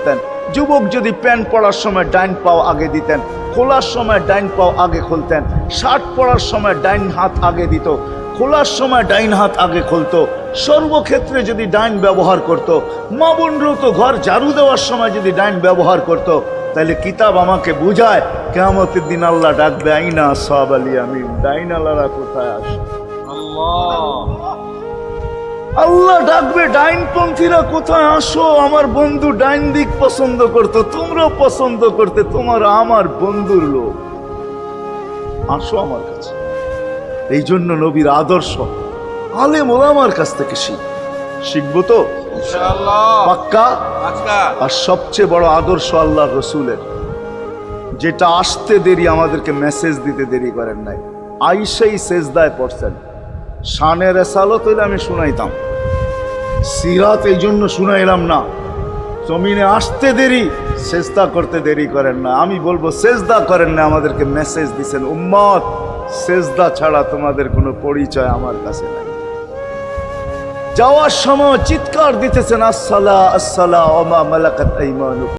করতেন। যুবক যদি প্যান্ট পরার সময় ডাইন পাও আগে দিতেন, খোলার সময় ডাইন পাও আগে খুলতেন, শার্ট পরার সময় ডাইন হাত আগে দিত, খোলার সময় ডাইন হাত আগে খুলতো, সর্বক্ষেত্রে যদি ডাইন ব্যবহার করত। মা বোনরাও তো ঘর ঝাড়ু দেওয়ার সময় যদি ডাইন ব্যবহার করত, তাহলে কিতাব আমাকে বুঝায় কিয়ামতের দিন আল্লাহ ডাকবে আইনা আসহাব আল ইয়ামিন, ডাইন আল্লাহরা কোথায় আসে? আল্লাহ ডাকবে ডাইনপন্থীরা কোথায় আসো? আমার বন্ধু ডাইন দিক পছন্দ করতো, তোমরাও পছন্দ করতে, তোমার আমার বন্ধুর লোক, আসো আমার কাছে। এই জন্য নবীর আদর্শ আলেম ওলামার কাছ থেকে শিখবো তো পাক্কা। আর সবচেয়ে বড় আদর্শ আল্লাহ রসুলের, যেটা আসতে দেরি, আমাদেরকে মেসেজ দিতে দেরি করেন নাই। আইসাই সেজদায় পড়ছেন। শানের রেসালত হইলে আমি শুনাইতাম, সিরাত এই জন্য শুনাইলাম না। জমিনে আসতে দেরি, সেজদা করতে দেরি করেন না। আমি বলবো সেজদা করেন না, আমাদেরকে মেসেজ দিছেন উম্মত সেজদা ছাড়া তোমাদের কোনো পরিচয় আমার কাছে নাই। যাওয়ার সময় চিৎকার দিতেছেন আসসালা আসসালা ওয়া মা মালাকাত আইমানুকুম।